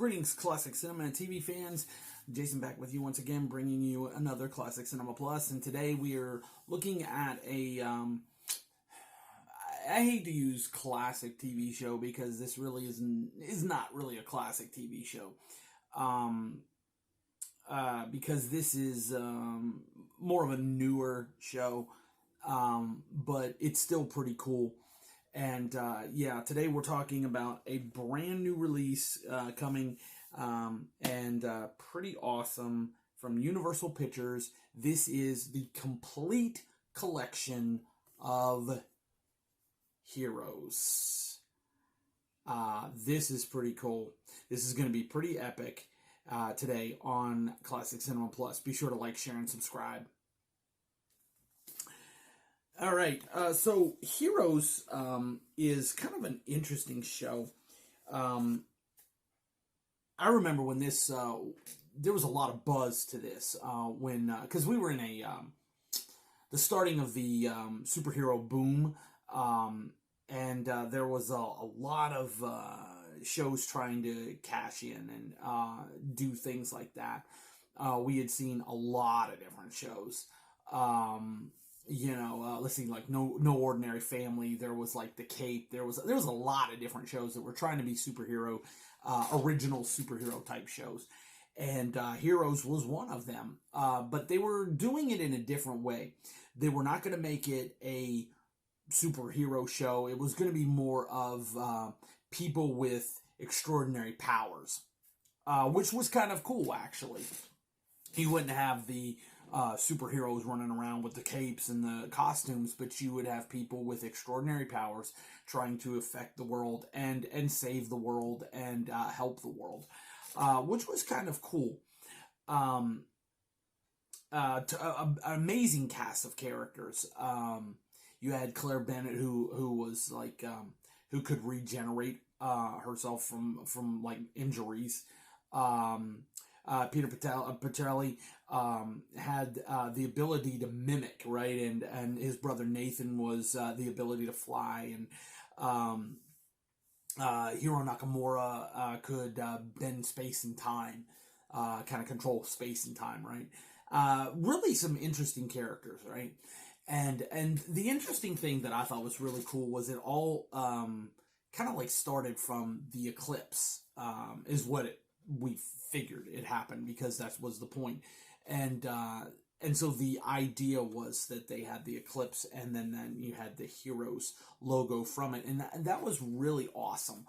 Greetings, classic cinema and TV fans. Jason back with you once again, bringing you another Classic Cinema Plus. And today we are looking at a, I hate to use classic TV show because this really is not really a classic TV show. Because this is more of a newer show, but it's still pretty cool. And yeah, today we're talking about a brand new release coming and pretty awesome from Universal Pictures. This is the complete collection of Heroes. This is pretty cool. This is going to be pretty epic today on Classic Cinema Plus. Be sure to like, share, and subscribe. All right, so Heroes is kind of an interesting show. I remember when this, there was a lot of buzz to this because we were in the starting of the superhero boom, and there was a lot of shows trying to cash in and do things like that. We had seen a lot of different shows. Let's see, like No Ordinary Family. There was like The Cape. There was a lot of different shows that were trying to be superhero, original superhero type shows, and Heroes was one of them. But they were doing it in a different way. They were not going to make it a superhero show. It was going to be more of people with extraordinary powers, which was kind of cool, actually. You wouldn't have the superheroes running around with the capes and the costumes, but you would have people with extraordinary powers trying to affect the world and save the world and help the world, which was kind of cool. An amazing cast of characters. You had Claire Bennett, who was like who could regenerate herself from like injuries. Peter Petrelli had the ability to mimic, right? And his brother Nathan was the ability to fly, and Hiro Nakamura could bend space and time, kind of control space and time, right? Really some interesting characters, right? And the interesting thing that I thought was really cool was it all kind of like started from the eclipse, is what we figured it happened, because that was the point. And so the idea was that they had the eclipse, and then you had the Heroes logo from it, and that was really awesome.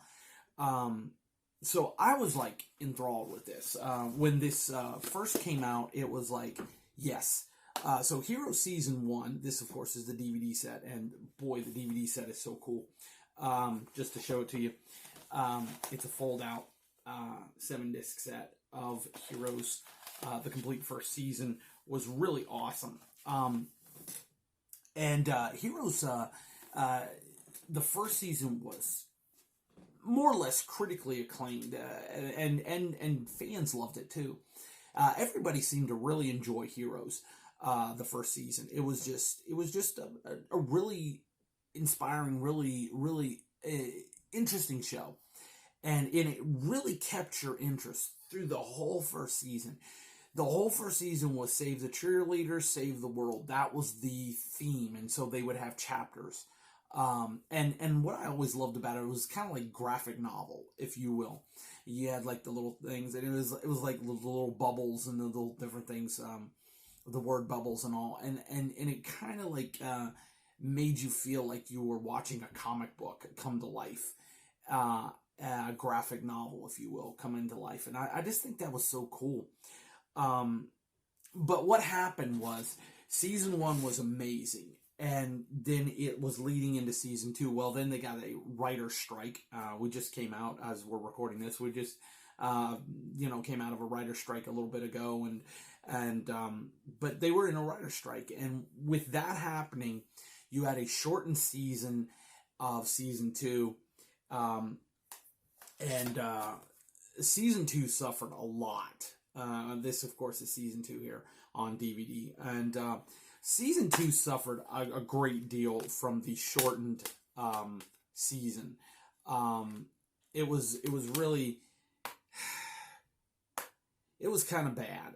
So I was like enthralled with this. When this first came out, it was like, yes. So Heroes Season 1, this of course is the DVD set, and boy, the DVD set is so cool. Just to show it to you, it's a fold out 7-disc set of Heroes. The complete first season was really awesome. Heroes, the first season was more or less critically acclaimed, and fans loved it too. Everybody seemed to really enjoy Heroes. The first season, it was just a really inspiring, really interesting show. And it really kept your interest through the whole first season. The whole first season was save the cheerleaders, save the world. That was the theme, and so they would have chapters. And what I always loved about it was kind of like graphic novel, if you will. You had like the little things, and it was like the little bubbles and the little different things, the word bubbles and all, and it kind of like made you feel like you were watching a comic book come to life. A graphic novel, if you will, come into life. And I just think that was so cool. But what happened was Season 1 was amazing, and then it was leading into Season 2. Well, then they got a writer's strike. We just came out, as we're recording this, we just came out of a writer's strike a little bit ago, but they were in a writer's strike, and with that happening, you had a shortened season of Season 2. Season 2 suffered a lot. This, of course, is Season 2 here on DVD. And Season 2 suffered a great deal from the shortened season. It was really it was kind of bad.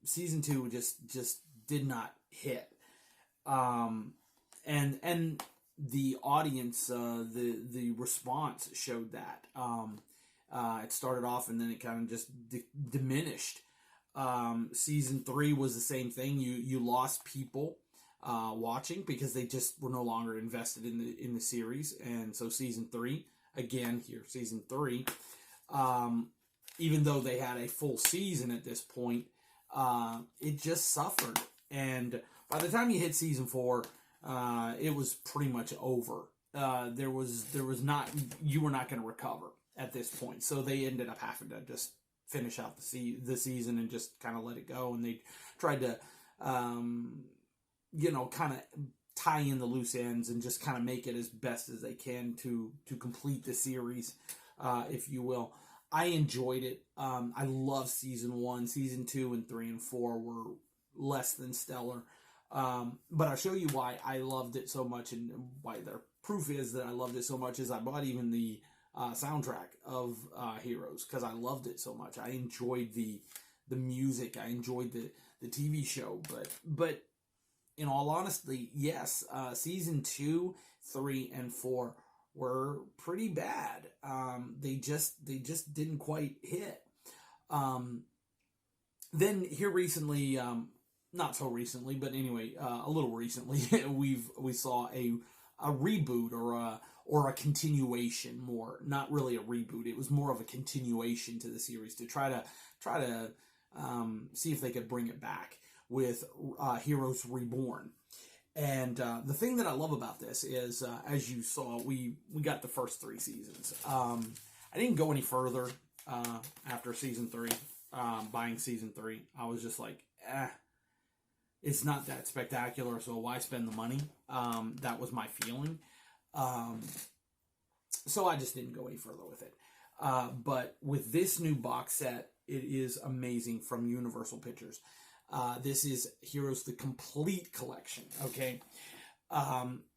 Season 2 just did not hit. And the audience, the response showed that. It started off and then it kind of just diminished. Season 3 was the same thing. You lost people watching because they just were no longer invested in the series. And so season 3, again here, season 3, even though they had a full season at this point, it just suffered. And by the time you hit season 4, it was pretty much over. There was not, you were not going to recover at this point. So they ended up having to just finish out the season and just kind of let it go. And they tried to, kind of tie in the loose ends and just kind of make it as best as they can to complete the series, if you will. I enjoyed it. I love season 1. Season 2 and 3 and 4 were less than stellar. But I'll show you why I loved it so much, and why the proof is that I loved it so much is I bought even the soundtrack of Heroes, because I loved it so much. I enjoyed the music. I enjoyed the TV show. But in all honesty, yes, season 2, 3, and 4 were pretty bad. They just didn't quite hit. Then here recently, not so recently, but anyway, a little recently, we saw a reboot or a continuation. More, not really a reboot. It was more of a continuation to the series to try to see if they could bring it back with Heroes Reborn. And the thing that I love about this is, as you saw, we got the first 3 seasons. I didn't go any further after season 3. Buying season 3, I was just like, it's not that spectacular, so why spend the money? That was my feeling. So I just didn't go any further with it. But with this new box set, it is amazing, from Universal Pictures. This is Heroes, the complete collection, okay?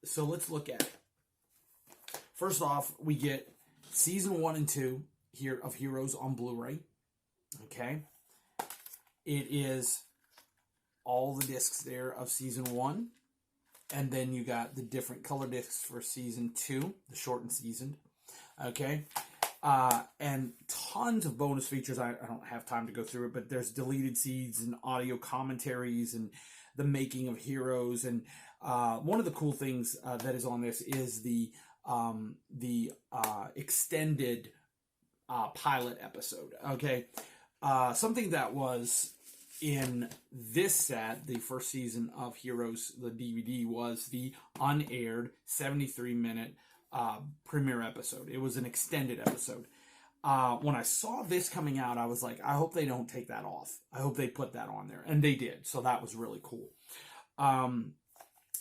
So let's look at it. First off, we get season 1 and 2 here of Heroes on Blu-ray, okay? It is all the discs there of season 1, and then you got the different color discs for season 2, the shortened season, okay? And tons of bonus features. I don't have time to go through it, but there's deleted scenes and audio commentaries and the making of Heroes. And one of the cool things that is on this is the extended pilot episode. Okay, something that was in this set, the first season of Heroes, the DVD, was the unaired 73-minute premiere episode. It was an extended episode. When I saw this coming out, I was like, I hope they don't take that off. I hope they put that on there. And they did. So that was really cool.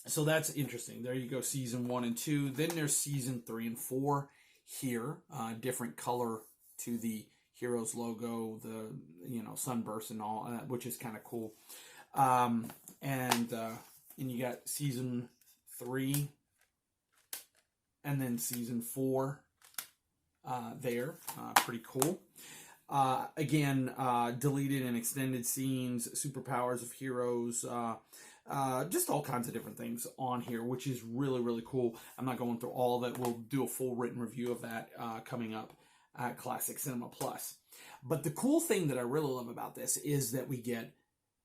So that's interesting. There you go, season 1 and 2. Then there's season 3 and 4 here. Different color to the Heroes logo, the sunburst and all, which is kind of cool. And you got season 3 and then season 4 there. Pretty cool. Again, deleted and extended scenes, superpowers of Heroes, just all kinds of different things on here, which is really, really cool. I'm not going through all of it. We'll do a full written review of that coming up at Classic Cinema Plus. But the cool thing that I really love about this is that we get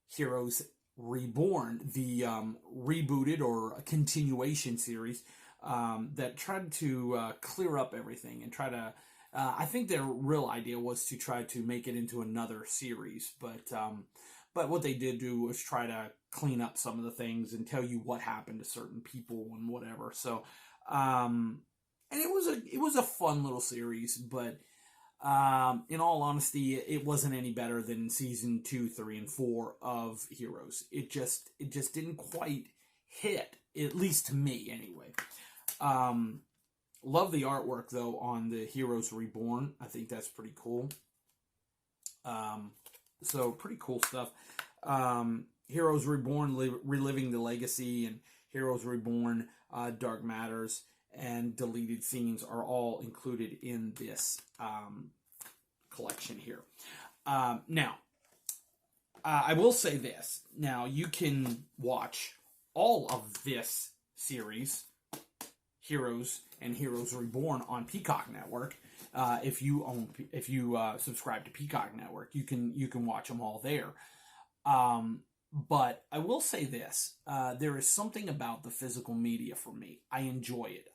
Heroes Reborn, the rebooted or a continuation series that tried to clear up everything and try to, I think their real idea was to try to make it into another series, but what they did do was try to clean up some of the things and tell you what happened to certain people and whatever. So, and it was a fun little series, but in all honesty, it wasn't any better than season 2, 3, and 4 of Heroes. It just didn't quite hit, at least to me anyway. Love the artwork though on the Heroes Reborn. I think that's pretty cool. So pretty cool stuff. Heroes Reborn, reliving the legacy, and Heroes Reborn, Dark Matters, and deleted scenes are all included in this collection here. Now, I will say this. Now, you can watch all of this series, Heroes and Heroes Reborn, on Peacock Network. If you subscribe to Peacock Network, you can watch them all there. But I will say this: there is something about the physical media for me. I enjoy it.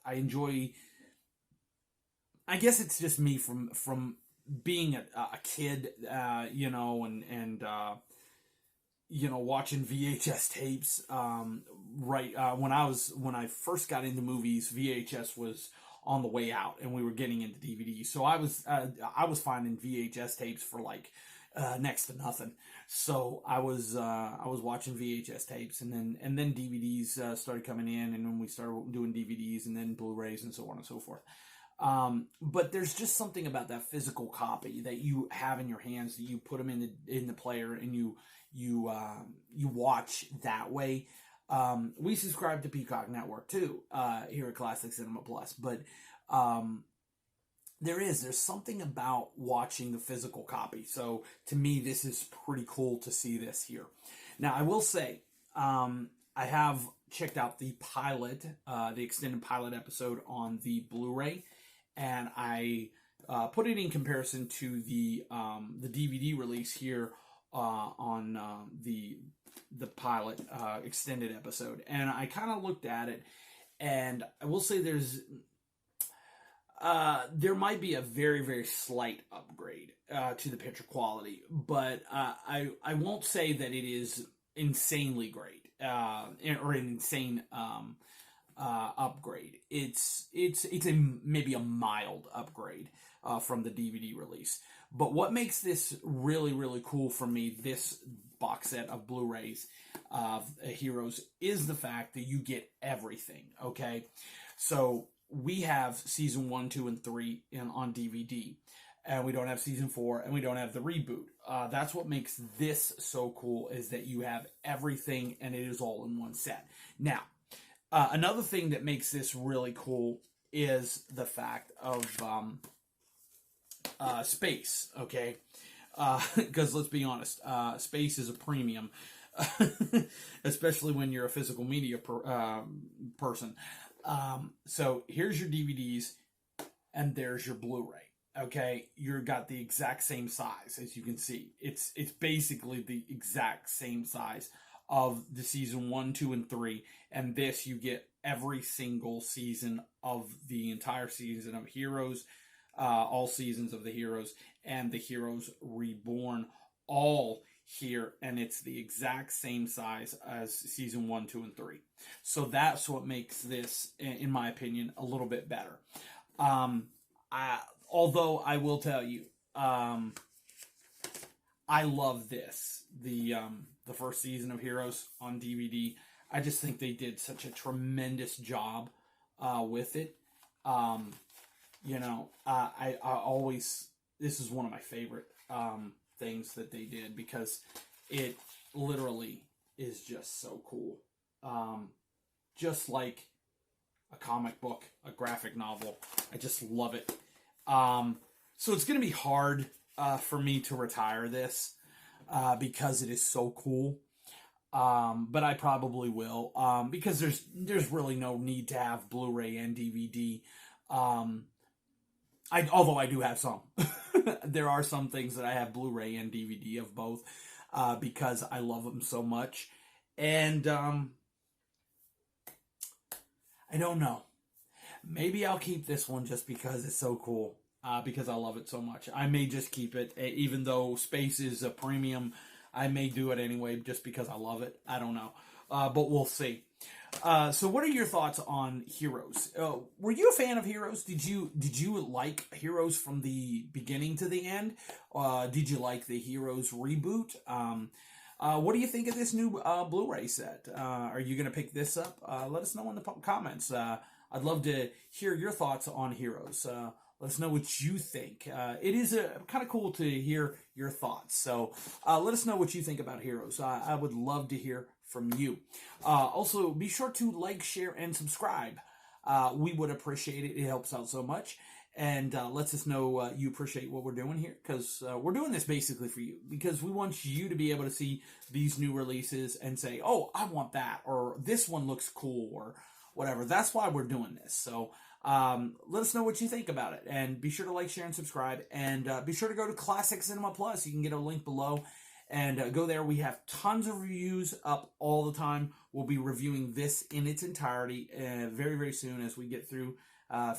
I guess it's just me from being a kid, watching VHS tapes. When I first got into movies, VHS was on the way out, and we were getting into DVDs. So I was finding VHS tapes for like next to nothing. So I was watching VHS tapes, and then DVDs started coming in, and then we started doing DVDs, and then Blu-rays, and so on and so forth. But there's just something about that physical copy that you have in your hands, that you put them in the player, and you watch that way. We subscribe to Peacock Network too, here at Classic Cinema Plus, but there's something about watching the physical copy. So to me, this is pretty cool to see this here. Now, I will say, I have checked out the pilot, the extended pilot episode on the Blu-ray, and I put it in comparison to the DVD release here on the pilot extended episode, and I kind of looked at it, and I will say there might be a very, very slight upgrade to the picture quality, but I won't say that it is insanely great or an insane upgrade. It's maybe a mild upgrade from the DVD release. But what makes this really, really cool for me, this box set of Blu-rays of Heroes, is the fact that you get everything, okay? So we have season 1, 2, and 3 on DVD, and we don't have season 4, and we don't have the reboot. That's what makes this so cool, is that you have everything, and it is all in one set. Now, another thing that makes this really cool is the fact of space, okay? Because let's be honest, space is a premium, especially when you're a physical media person. So here's your DVDs, and there's your Blu-ray. Okay, you've got the exact same size, as you can see. It's basically the exact same size of the season 1, 2, and 3, and this you get every single season of the entire season of Heroes, all seasons of the Heroes, and the Heroes Reborn, all here, and it's the exact same size as season 1, 2, and 3. So that's what makes this, in my opinion, a little bit better. Although I will tell you, I love this, the first season of Heroes on DVD. I just think they did such a tremendous job with it. I always, this is one of my favorite things that they did, because it literally is just so cool. Just like a comic book, a graphic novel. I just love it. So it's going to be hard for me to retire this because it is so cool. But I probably will, because there's really no need to have Blu-ray and DVD. Although I do have some. There are some things that I have Blu-ray and DVD of both, because I love them so much. And I don't know. Maybe I'll keep this one just because it's so cool, because I love it so much. I may just keep it, even though space is a premium. I may do it anyway just because I love it. I don't know, but we'll see. So what are your thoughts on Heroes? Were you a fan of Heroes? Did you like Heroes from the beginning to the end? Did you like the Heroes reboot? What do you think of this new Blu-ray set? Are you going to pick this up? Let us know in the comments. I'd love to hear your thoughts on Heroes. Let us know what you think. It is kind of cool to hear your thoughts. So let us know what you think about Heroes. I would love to hear from you. Also, be sure to like, share, and subscribe. We would appreciate it. It helps out so much. and lets us know you appreciate what we're doing here, because we're doing this basically for you, because we want you to be able to see these new releases and say, oh, I want that, or this one looks cool, or whatever. That's why we're doing this. So let us know what you think about it, and be sure to like, share, and subscribe, and be sure to go to Classic Cinema Plus. You can get a link below, and go there. We have tons of reviews up all the time. We'll be reviewing this in its entirety very, very soon, as we get through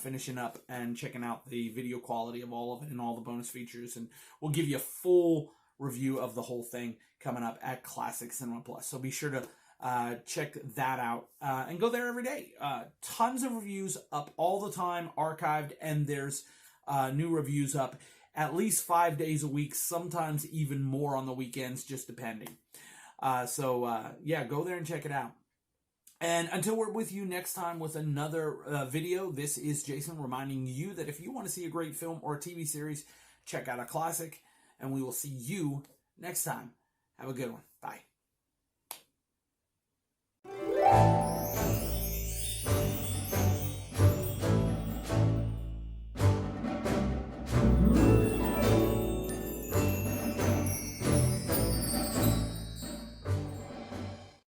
finishing up and checking out the video quality of all of it and all the bonus features. And we'll give you a full review of the whole thing coming up at Classic Cinema Plus. So be sure to check that out and go there every day. Tons of reviews up all the time, archived, and there's new reviews up at least 5 days a week, sometimes even more on the weekends, just depending. Yeah, go there and check it out. And until we're with you next time with another video, this is Jason reminding you that if you want to see a great film or a TV series, check out a classic, and we will see you next time. Have a good one.